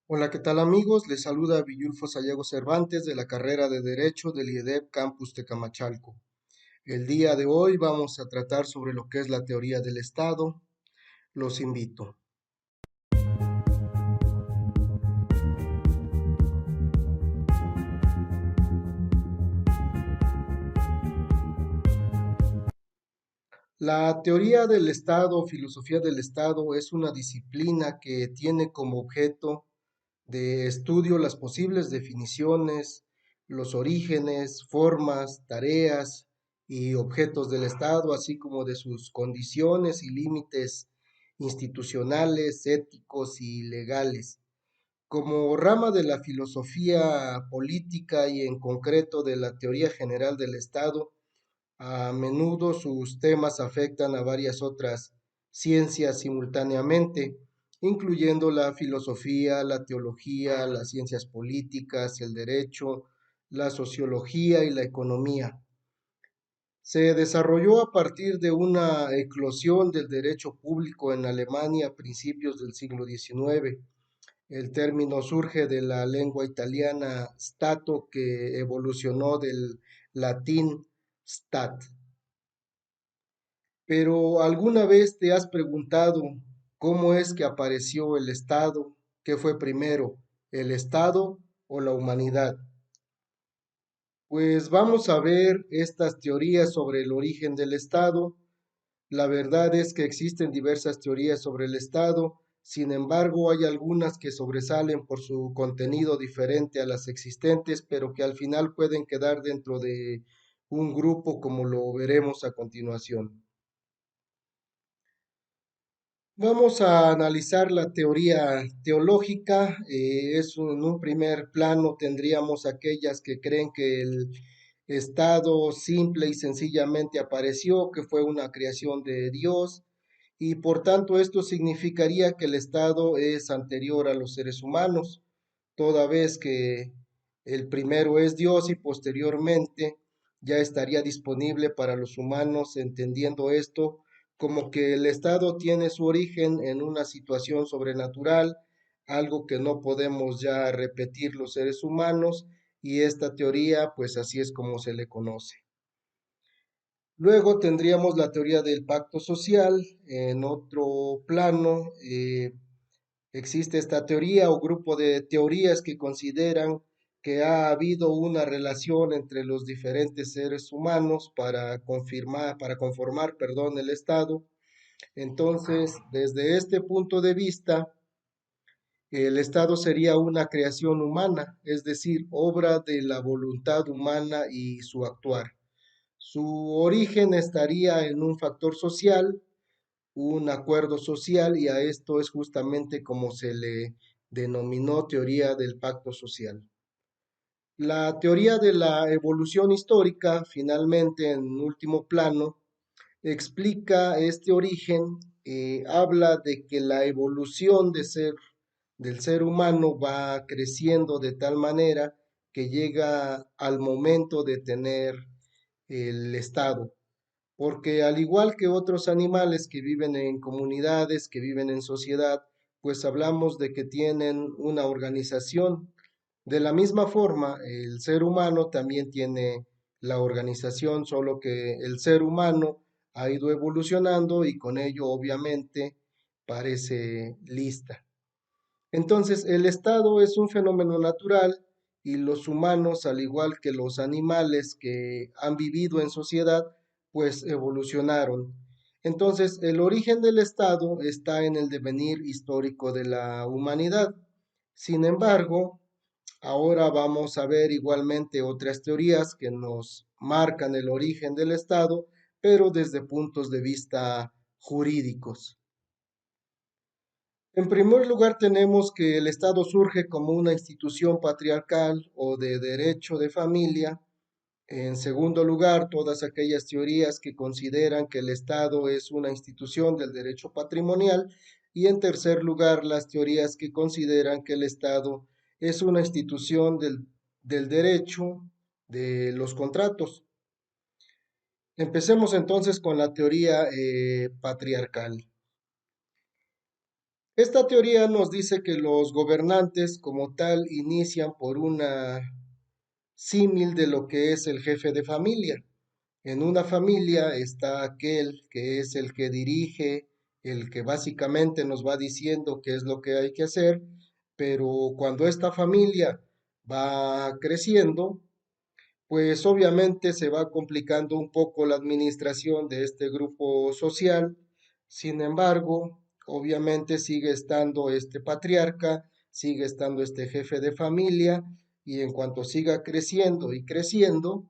Hola, ¿qué tal amigos? Les saluda Villulfo Sayago Cervantes de la carrera de Derecho del IEDEP Campus Tecamachalco. El día de hoy vamos a tratar sobre lo que es la teoría del Estado. Los invito. La teoría del Estado o filosofía del Estado es una disciplina que tiene como objeto de estudio las posibles definiciones, los orígenes, formas, tareas y objetos del Estado, así como de sus condiciones y límites institucionales, éticos y legales. Como rama de la filosofía política y en concreto de la teoría general del Estado, a menudo sus temas afectan a varias otras ciencias simultáneamente, incluyendo la filosofía, la teología, las ciencias políticas, el derecho, la sociología y la economía. Se desarrolló a partir de una eclosión del derecho público en Alemania a principios del siglo XIX. El término surge de la lengua italiana stato, que evolucionó del latín stat. Pero ¿alguna vez te has preguntado cómo es que apareció el Estado? ¿Qué fue primero, el Estado o la humanidad? Pues vamos a ver estas teorías sobre el origen del Estado. La verdad es que existen diversas teorías sobre el Estado, sin embargo hay algunas que sobresalen por su contenido diferente a las existentes, pero que al final pueden quedar dentro de un grupo como lo veremos a continuación. Vamos a analizar la teoría teológica. En un primer plano tendríamos aquellas que creen que el Estado simple y sencillamente apareció, que fue una creación de Dios, y por tanto esto significaría que el Estado es anterior a los seres humanos, toda vez que el primero es Dios y posteriormente ya estaría disponible para los humanos, entendiendo esto como que el Estado tiene su origen en una situación sobrenatural, algo que no podemos ya repetir los seres humanos, y esta teoría pues así es como se le conoce. Luego tendríamos la teoría del pacto social. En otro plano existe esta teoría o grupo de teorías que consideran que ha habido una relación entre los diferentes seres humanos para conformar, perdón, el Estado. Entonces, desde este punto de vista, el Estado sería una creación humana, es decir, obra de la voluntad humana y su actuar. Su origen estaría en un factor social, un acuerdo social, y a esto es justamente como se le denominó teoría del pacto social. La teoría de la evolución histórica, finalmente, en último plano, explica este origen. Habla de que la evolución del ser humano va creciendo de tal manera que llega al momento de tener el Estado, porque al igual que otros animales que viven en comunidades, que viven en sociedad, pues hablamos de que tienen una organización. De la misma forma, el ser humano también tiene la organización, solo que el ser humano ha ido evolucionando y con ello obviamente parece lista. Entonces, el Estado es un fenómeno natural y los humanos, al igual que los animales que han vivido en sociedad, pues evolucionaron. Entonces, el origen del Estado está en el devenir histórico de la humanidad. Sin embargo, ahora vamos a ver igualmente otras teorías que nos marcan el origen del Estado, pero desde puntos de vista jurídicos. En primer lugar, tenemos que el Estado surge como una institución patriarcal o de derecho de familia. En segundo lugar, todas aquellas teorías que consideran que el Estado es una institución del derecho patrimonial. Y en tercer lugar, las teorías que consideran que el Estado es una institución del derecho de los contratos. Empecemos entonces con la teoría patriarcal. Esta teoría nos dice que los gobernantes como tal inician por una símil de lo que es el jefe de familia. En una familia está aquel que es el que dirige, el que básicamente nos va diciendo qué es lo que hay que hacer, pero cuando esta familia va creciendo, pues obviamente se va complicando un poco la administración de este grupo social. Sin embargo, obviamente sigue estando este patriarca, sigue estando este jefe de familia, y en cuanto siga creciendo y creciendo,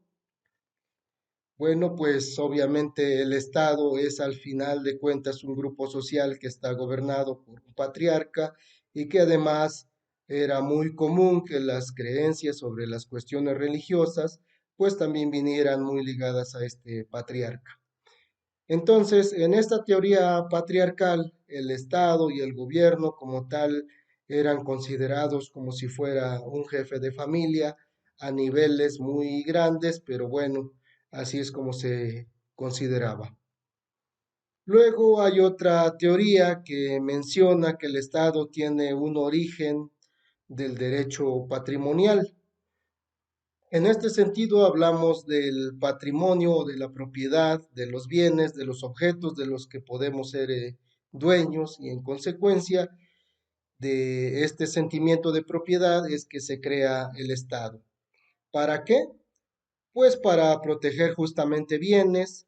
bueno, pues obviamente el Estado es al final de cuentas un grupo social que está gobernado por un patriarca y que además era muy común que las creencias sobre las cuestiones religiosas pues también vinieran muy ligadas a este patriarca. Entonces, en esta teoría patriarcal, el Estado y el gobierno como tal eran considerados como si fuera un jefe de familia a niveles muy grandes, pero bueno, así es como se consideraba. Luego hay otra teoría que menciona que el Estado tiene un origen del derecho patrimonial. En este sentido, hablamos del patrimonio, de la propiedad, de los bienes, de los objetos de los que podemos ser dueños, y en consecuencia de este sentimiento de propiedad es que se crea el Estado. ¿Para qué? Pues para proteger justamente bienes.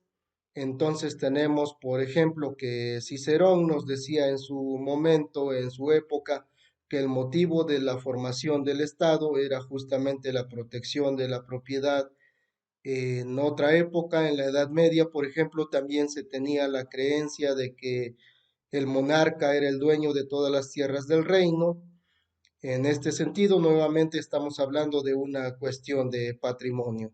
Entonces tenemos, por ejemplo, que Cicerón nos decía en su momento, en su época, que el motivo de la formación del Estado era justamente la protección de la propiedad. En otra época, en la Edad Media, por ejemplo, también se tenía la creencia de que el monarca era el dueño de todas las tierras del reino. En este sentido, nuevamente estamos hablando de una cuestión de patrimonio.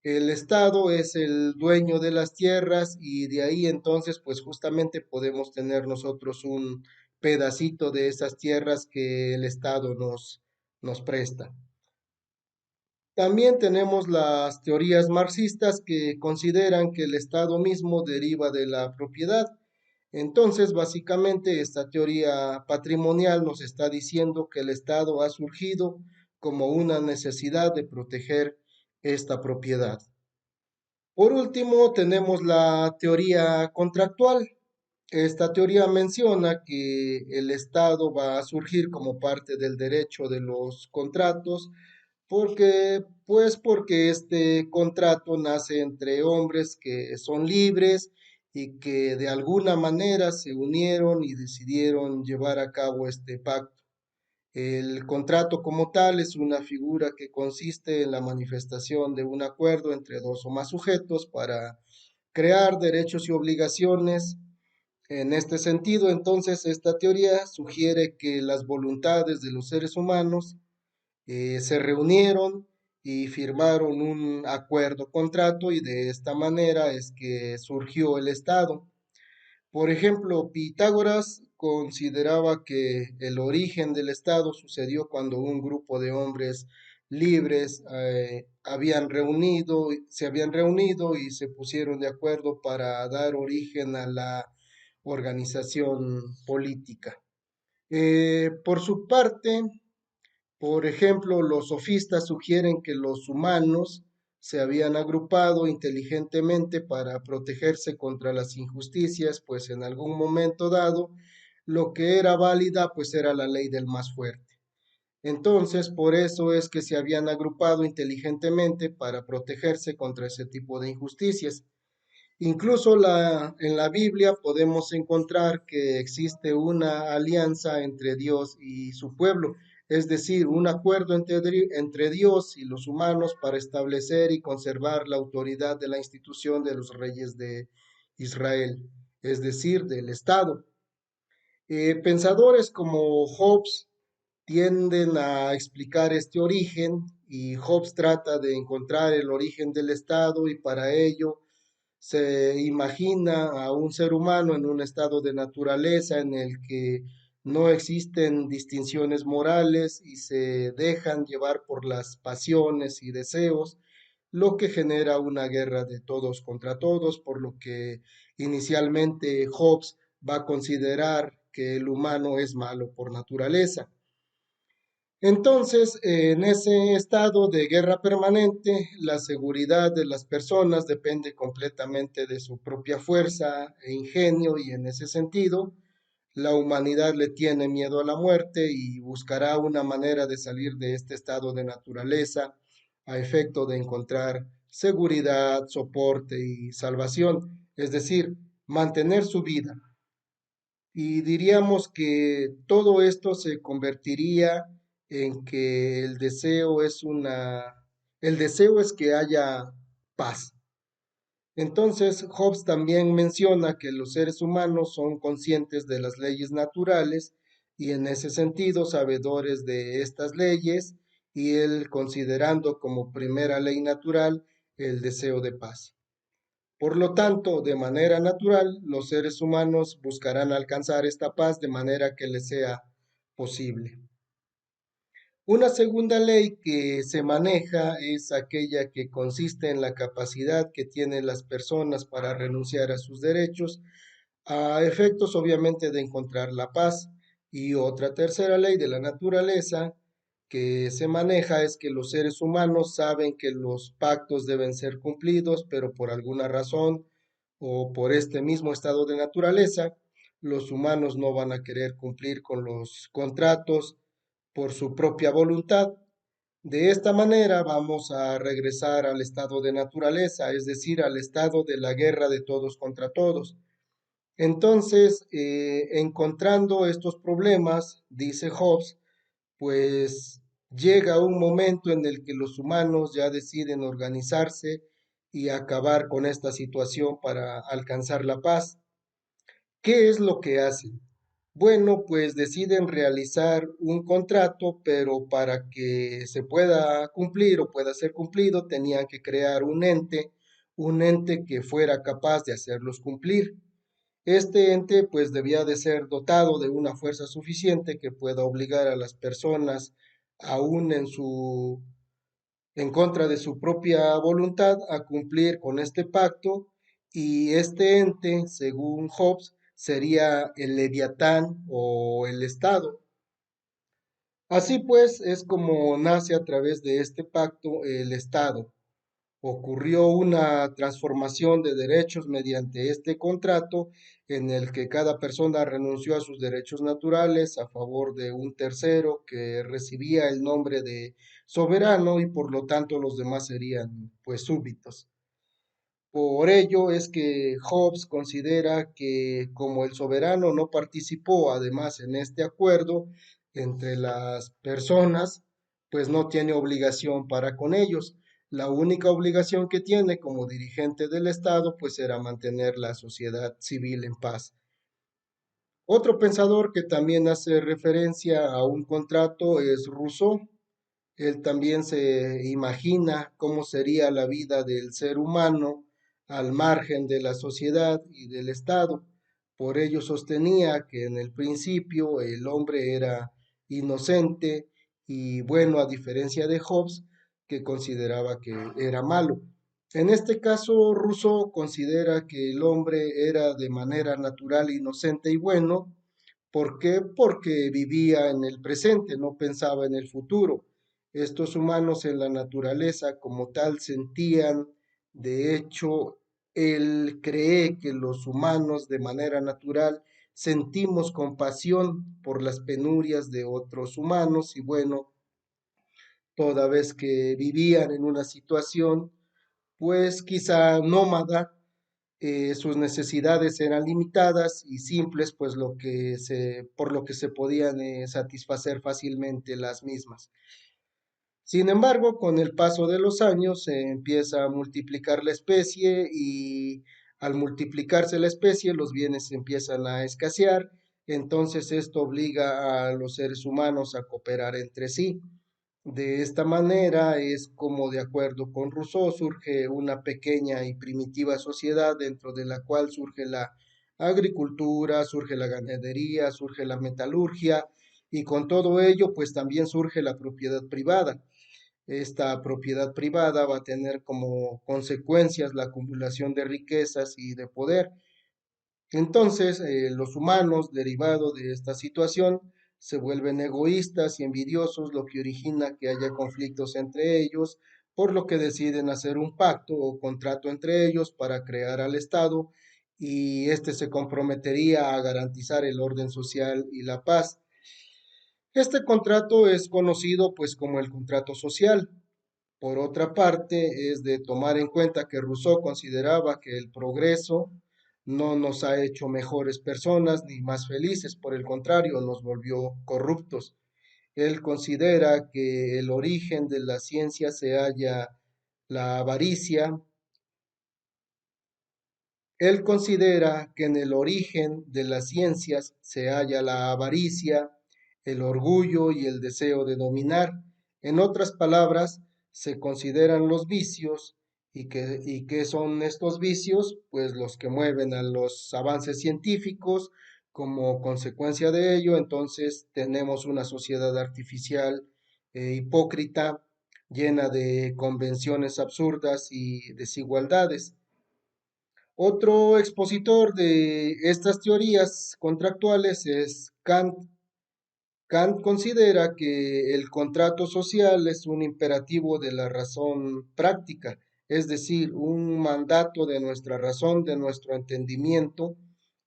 El Estado es el dueño de las tierras y de ahí entonces, pues justamente podemos tener nosotros un pedacito de esas tierras que el Estado nos presta. También tenemos las teorías marxistas que consideran que el Estado mismo deriva de la propiedad. Entonces, básicamente, esta teoría patrimonial nos está diciendo que el Estado ha surgido como una necesidad de proteger esta propiedad. Por último, tenemos la teoría contractual. Esta teoría menciona que el Estado va a surgir como parte del derecho de los contratos porque este contrato nace entre hombres que son libres y que de alguna manera se unieron y decidieron llevar a cabo este pacto. El contrato como tal es una figura que consiste en la manifestación de un acuerdo entre dos o más sujetos para crear derechos y obligaciones. En este sentido, entonces, esta teoría sugiere que las voluntades de los seres humanos se reunieron y firmaron un acuerdo, contrato, y de esta manera es que surgió el Estado. Por ejemplo, Pitágoras consideraba que el origen del Estado sucedió cuando un grupo de hombres libres se habían reunido y se pusieron de acuerdo para dar origen a la organización política. Por su parte, por ejemplo, los sofistas sugieren que los humanos se habían agrupado inteligentemente para protegerse contra las injusticias, pues en algún momento dado lo que era válida pues era la ley del más fuerte. Entonces, por eso es que se habían agrupado inteligentemente para protegerse contra ese tipo de injusticias. Incluso en la Biblia podemos encontrar que existe una alianza entre Dios y su pueblo, es decir, un acuerdo entre Dios y los humanos para establecer y conservar la autoridad de la institución de los reyes de Israel, es decir, del Estado. Pensadores como Hobbes tienden a explicar este origen, y Hobbes trata de encontrar el origen del Estado, y para ello se imagina a un ser humano en un estado de naturaleza en el que no existen distinciones morales y se dejan llevar por las pasiones y deseos, lo que genera una guerra de todos contra todos, por lo que inicialmente Hobbes va a considerar que el humano es malo por naturaleza. Entonces, en ese estado de guerra permanente, la seguridad de las personas depende completamente de su propia fuerza e ingenio y en ese sentido, la humanidad le tiene miedo a la muerte y buscará una manera de salir de este estado de naturaleza a efecto de encontrar seguridad, soporte y salvación, es decir, mantener su vida. Y diríamos que todo esto se convertiría en que el deseo es que haya paz. Entonces, Hobbes también menciona que los seres humanos son conscientes de las leyes naturales y en ese sentido sabedores de estas leyes y él considerando como primera ley natural el deseo de paz. Por lo tanto, de manera natural, los seres humanos buscarán alcanzar esta paz de manera que les sea posible. Una segunda ley que se maneja es aquella que consiste en la capacidad que tienen las personas para renunciar a sus derechos, a efectos obviamente de encontrar la paz. Y otra tercera ley de la naturaleza que se maneja es que los seres humanos saben que los pactos deben ser cumplidos, pero por alguna razón o por este mismo estado de naturaleza, los humanos no van a querer cumplir con los contratos por su propia voluntad. De esta manera vamos a regresar al estado de naturaleza, es decir, al estado de la guerra de todos contra todos. Entonces, encontrando estos problemas, dice Hobbes, pues llega un momento en el que los humanos ya deciden organizarse y acabar con esta situación para alcanzar la paz. ¿Qué es lo que hacen? Bueno, pues deciden realizar un contrato, pero para que se pueda cumplir o pueda ser cumplido, tenían que crear un ente que fuera capaz de hacerlos cumplir. Este ente pues debía de ser dotado de una fuerza suficiente que pueda obligar a las personas, aún en contra de su propia voluntad, a cumplir con este pacto y este ente, según Hobbes, sería el Leviatán o el Estado. Así pues, es como nace a través de este pacto el Estado. Ocurrió una transformación de derechos mediante este contrato en el que cada persona renunció a sus derechos naturales a favor de un tercero que recibía el nombre de soberano y por lo tanto los demás serían pues súbditos. Por ello es que Hobbes considera que como el soberano no participó además en este acuerdo entre las personas, pues no tiene obligación para con ellos. La única obligación que tiene como dirigente del Estado, pues era mantener la sociedad civil en paz. Otro pensador que también hace referencia a un contrato es Rousseau. Él también se imagina cómo sería la vida del ser humano al margen de la sociedad y del Estado. Por ello sostenía que en el principio el hombre era inocente y bueno, a diferencia de Hobbes, que consideraba que era malo. En este caso, Rousseau considera que el hombre era de manera natural inocente y bueno. ¿Por qué? Porque vivía en el presente, no pensaba en el futuro. Estos humanos en la naturaleza como tal sentían, de hecho, él cree que los humanos de manera natural sentimos compasión por las penurias de otros humanos y bueno, toda vez que vivían en una situación, pues quizá nómada, sus necesidades eran limitadas y simples, pues por lo que se podían satisfacer fácilmente las mismas. Sin embargo, con el paso de los años se empieza a multiplicar la especie y al multiplicarse la especie los bienes empiezan a escasear, entonces esto obliga a los seres humanos a cooperar entre sí. De esta manera es como, de acuerdo con Rousseau, surge una pequeña y primitiva sociedad dentro de la cual surge la agricultura, surge la ganadería, surge la metalurgia y con todo ello pues también surge la propiedad privada. Esta propiedad privada va a tener como consecuencias la acumulación de riquezas y de poder. Entonces, los humanos, derivado de esta situación, se vuelven egoístas y envidiosos, lo que origina que haya conflictos entre ellos, por lo que deciden hacer un pacto o contrato entre ellos para crear al Estado y este se comprometería a garantizar el orden social y la paz. Este contrato es conocido pues como el contrato social. Por otra parte, es de tomar en cuenta que Rousseau consideraba que el progreso no nos ha hecho mejores personas ni más felices, por el contrario, nos volvió corruptos. Él considera que el origen de la ciencia se halla la avaricia. Él considera que en el origen de las ciencias se halla la avaricia, el orgullo y el deseo de dominar. En otras palabras, se consideran los vicios y qué son estos vicios, pues los que mueven a los avances científicos. Como consecuencia de ello, entonces tenemos una sociedad artificial hipócrita, llena de convenciones absurdas y desigualdades. Otro expositor de estas teorías contractuales es Kant. Kant considera que el contrato social es un imperativo de la razón práctica, es decir, un mandato de nuestra razón, de nuestro entendimiento.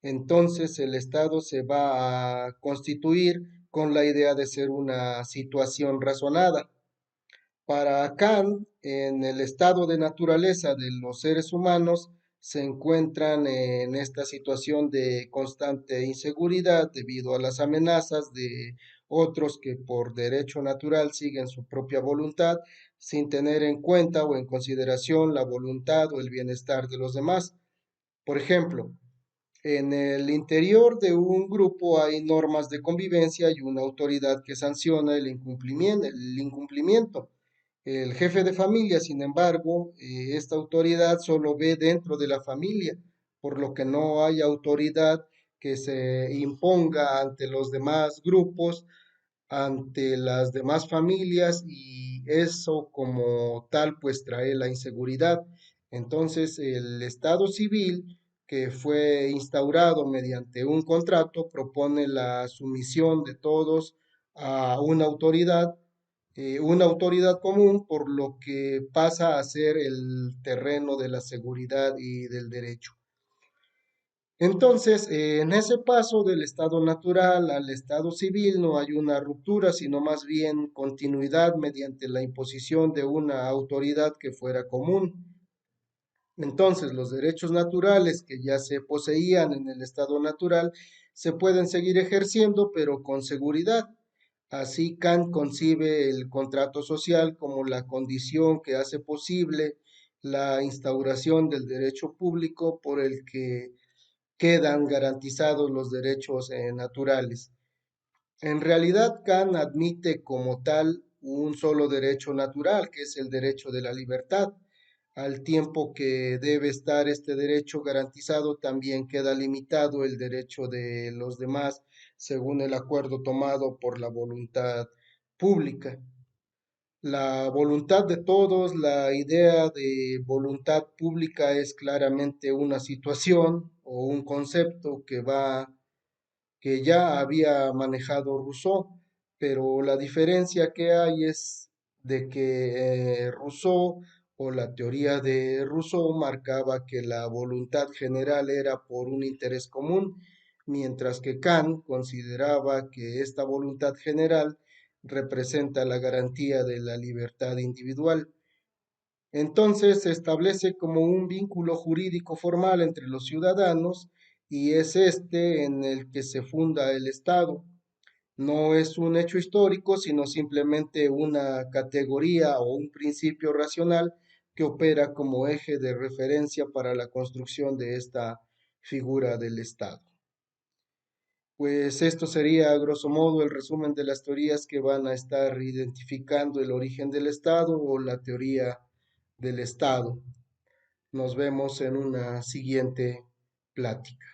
Entonces el Estado se va a constituir con la idea de ser una situación razonada. Para Kant, en el estado de naturaleza de los seres humanos se encuentran en esta situación de constante inseguridad debido a las amenazas de otros que por derecho natural siguen su propia voluntad sin tener en cuenta o en consideración la voluntad o el bienestar de los demás. Por ejemplo, en el interior de un grupo hay normas de convivencia y una autoridad que sanciona el incumplimiento. El jefe de familia, sin embargo, esta autoridad solo ve dentro de la familia, por lo que no hay autoridad que se imponga ante los demás grupos, ante las demás familias y eso como tal pues trae la inseguridad. Entonces el Estado civil que fue instaurado mediante un contrato propone la sumisión de todos a una autoridad común, por lo que pasa a ser el terreno de la seguridad y del derecho. Entonces, en ese paso del estado natural al estado civil no hay una ruptura, sino más bien continuidad mediante la imposición de una autoridad que fuera común. Entonces, los derechos naturales que ya se poseían en el estado natural se pueden seguir ejerciendo, pero con seguridad. Así Kant concibe el contrato social como la condición que hace posible la instauración del derecho público por el que quedan garantizados los derechos naturales. En realidad, Kant admite como tal un solo derecho natural, que es el derecho de la libertad. Al tiempo que debe estar este derecho garantizado, también queda limitado el derecho de los demás según el acuerdo tomado por la voluntad pública. La voluntad de todos, la idea de voluntad pública es claramente una situación o un concepto que ya había manejado Rousseau, pero la diferencia que hay es de que Rousseau o la teoría de Rousseau marcaba que la voluntad general era por un interés común, mientras que Kant consideraba que esta voluntad general representa la garantía de la libertad individual. Entonces se establece como un vínculo jurídico formal entre los ciudadanos y es este en el que se funda el Estado. No es un hecho histórico, sino simplemente una categoría o un principio racional que opera como eje de referencia para la construcción de esta figura del Estado. Pues esto sería, a grosso modo, el resumen de las teorías que van a estar identificando el origen del Estado o la teoría del Estado. Nos vemos en una siguiente plática.